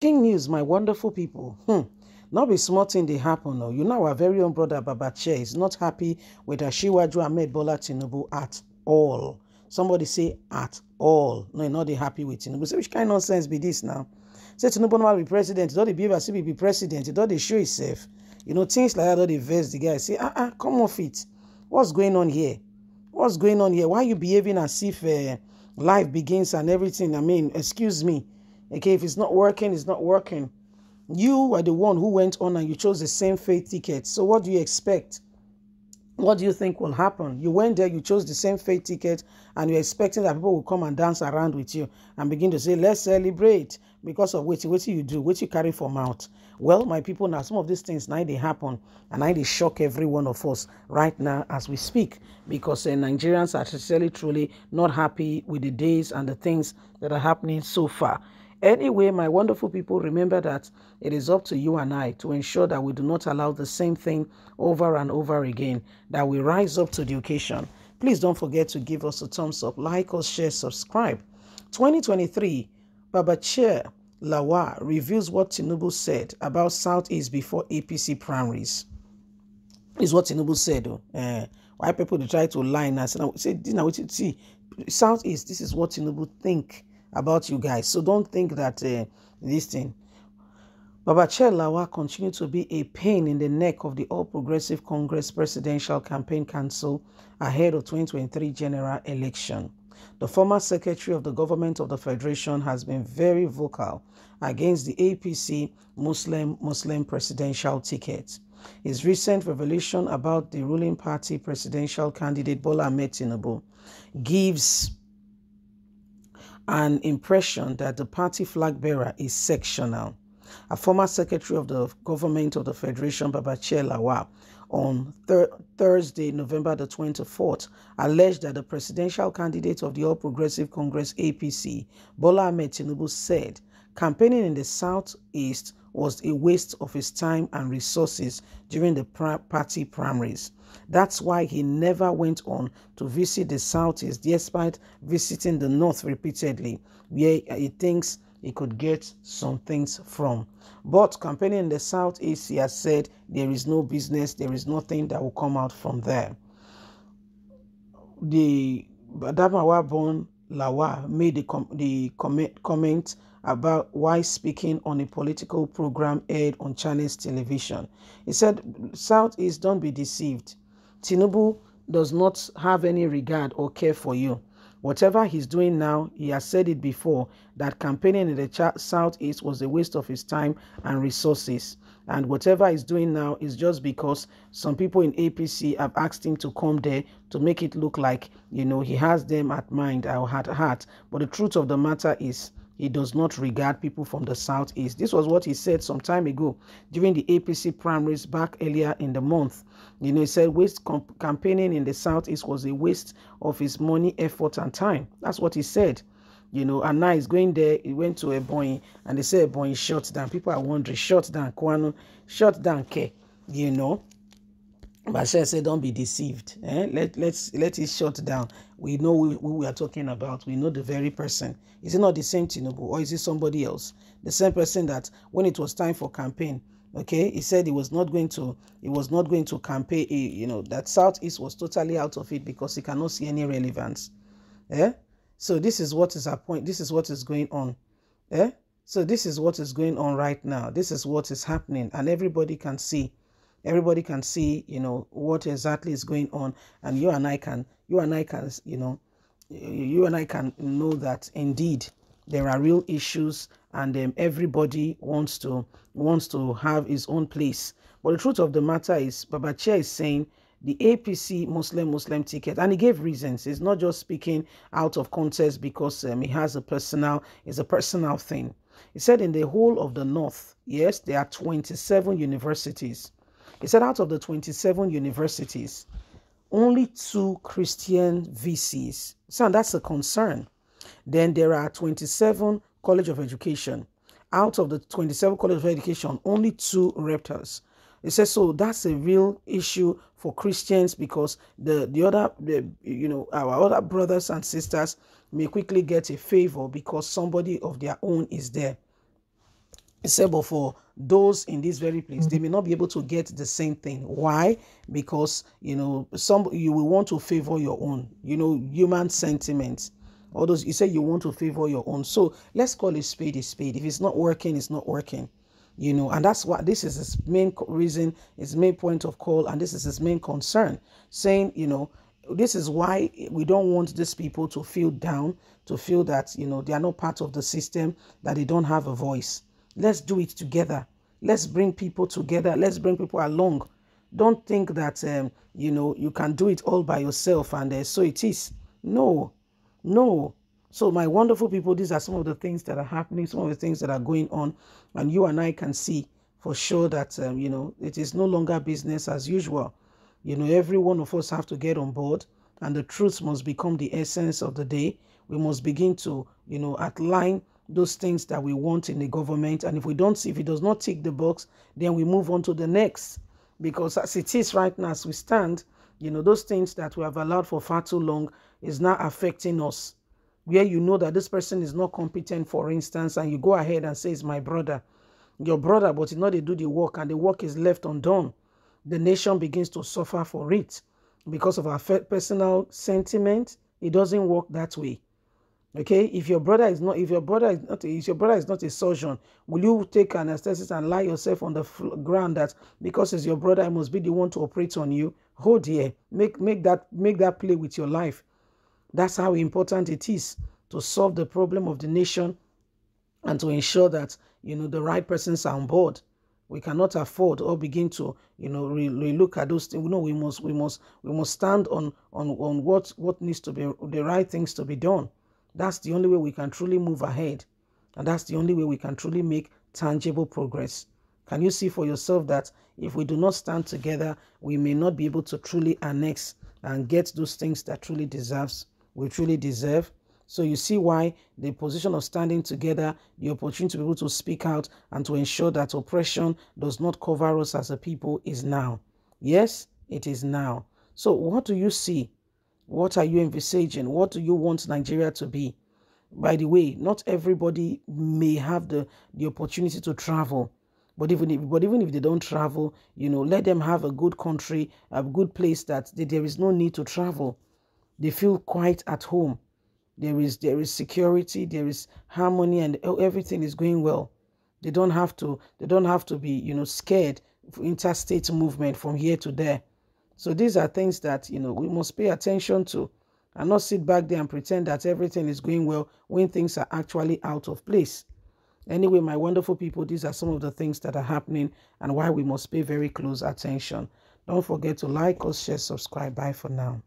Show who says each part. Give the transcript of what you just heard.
Speaker 1: King news, my wonderful people. Not be small thing they happen. No. You know our very own brother Babache is not happy with Asiwaju Ahmed Bola Tinubu at all. Somebody say at all. No, not they happy with Tinubu. Say which kind of nonsense be this now? Say Tinubu not be president. He don't behave as if he be president. He don't they show himself. You know, things like that don't they vex the guy. Say, come off it. What's going on here? What's going on here? Why are you behaving as if life begins and everything? I mean, excuse me. Okay, if it's not working, it's not working. You are the one who went on and you chose the same faith ticket. So what do you expect? What do you think will happen? You went there, you chose the same faith ticket, and you're expecting that people will come and dance around with you and begin to say, let's celebrate because of what you do, what you carry for mouth. Well, my people, now some of these things, now they happen, and now they shock every one of us right now as we speak, because Nigerians are sincerely, truly not happy with the days and the things that are happening so far. Anyway, my wonderful people, remember that it is up to you and I to ensure that we do not allow the same thing over and over again, that we rise up to the occasion. Please don't forget to give us a thumbs up, like us, share, subscribe. 2023, Babache Lawa reviews what Tinubu said about Southeast before APC primaries. This is what Tinubu said. Why people they try to lie and say, see, Southeast, this is what Tinubu think about you guys. So don't think that this thing. Babache Lawa continued to be a pain in the neck of the All Progressive Congress Presidential Campaign Council ahead of 2023 general election. The former secretary of the government of the Federation has been very vocal against the APC Muslim presidential ticket. His recent revelation about the ruling party presidential candidate Bola Ahmed Tinubu gives an impression that the party flag bearer is sectional. A former secretary of the government of the Federation, Babache Lawa, on Thursday, November the 24th, alleged that the presidential candidate of the All Progressive Congress, APC, Bola Ahmed Tinubu, said campaigning in the Southeast was a waste of his time and resources during the party primaries. That's why he never went on to visit the Southeast, despite visiting the North repeatedly, where he thinks he could get some things from. But campaigning in the Southeast, he has said there is no business, there is nothing that will come out from there. The Badamawa-born Lawa made the comment about why speaking on a political program aired on Chinese television. He said, Southeast, don't be deceived. Tinubu does not have any regard or care for you. Whatever he's doing now, he has said it before, that campaigning in the Southeast was a waste of his time and resources. And whatever he's doing now is just because some people in APC have asked him to come there to make it look like, you know, he has them at mind or at heart. But the truth of the matter is, he does not regard people from the Southeast. This was what he said some time ago during the APC primaries back earlier in the month. You know, he said campaigning in the Southeast was a waste of his money, effort, and time. That's what he said. You know, and now he's going there. He went to Ebonyi and they say Ebonyi shut down. People are wondering, shut down, Kwanu, shut down, K. You know. But I said, don't be deceived. Let it shut down. We know who we are talking about. We know the very person. Is it not the same Tinubu, or is it somebody else? The same person that when it was time for campaign, okay, he said he was not going to campaign. You know, that Southeast was totally out of it because he cannot see any relevance. So this is what is our point. This is what is going on. So this is what is going on right now. This is what is happening, and everybody can see. Everybody can see, you know, what exactly is going on, and you and I can, you and I can know that indeed there are real issues, and everybody wants to have his own place. But the truth of the matter is, Babache is saying the APC Muslim ticket, and he gave reasons. He's not just speaking out of context because he has it's a personal thing. He said in the whole of the North, yes, there are 27 universities. He said out of the 27 universities, only 2 Christian VCs. So that's a concern. Then there are 27 College of Education. Out of the 27 College of Education, only 2 rectors. He says, so that's a real issue for Christians because our other brothers and sisters may quickly get a favor because somebody of their own is there. Say, but for those in this very place, they may not be able to get the same thing. Why? Because you will want to favor your own, human sentiments. All those, you say you want to favor your own. So let's call a spade a spade. If it's not working, it's not working. And that's what this is his main reason, his main point of call, and this is his main concern, saying, this is why we don't want these people to feel down, to feel that, they are not part of the system, that they don't have a voice. Let's do it together. Let's bring people together. Let's bring people along. Don't think that, you can do it all by yourself and so it is. No, no. So my wonderful people, these are some of the things that are happening, some of the things that are going on, and you and I can see for sure that, it is no longer business as usual. Every one of us have to get on board, and the truth must become the essence of the day. We must begin to, outline those things that we want in the government. And if it does not tick the box, then we move on to the next. Because as it is right now, as we stand, those things that we have allowed for far too long is now affecting us. Where you know that this person is not competent, for instance, and you go ahead and say, it's my brother, your brother, but they do the work and the work is left undone. The nation begins to suffer for it because of our personal sentiment. It doesn't work that way. Okay, if your brother is not a surgeon, will you take anesthesis and lie yourself on the ground that because it's your brother, I must be the one to operate on you? Oh dear, make that play with your life. That's how important it is to solve the problem of the nation and to ensure that the right persons are on board. We cannot afford or begin to look at those things. No, we must stand on what needs to be the right things to be done. That's the only way we can truly move ahead. And that's the only way we can truly make tangible progress. Can you see for yourself that if we do not stand together, we may not be able to truly annex and get those things that we truly deserve? So you see why the position of standing together, the opportunity to be able to speak out and to ensure that oppression does not cover us as a people is now. Yes, it is now. So what do you see? What are you envisaging? What do you want Nigeria to be? By the way, not everybody may have the opportunity to travel. But even if they don't travel, let them have a good country, a good place that there is no need to travel. They feel quite at home. There is security, there is harmony, and everything is going well. They don't have to be scared for interstate movement from here to there. So these are things that we must pay attention to, and not sit back there and pretend that everything is going well when things are actually out of place. Anyway, my wonderful people, these are some of the things that are happening and why we must pay very close attention. Don't forget to like us, share, subscribe. Bye for now.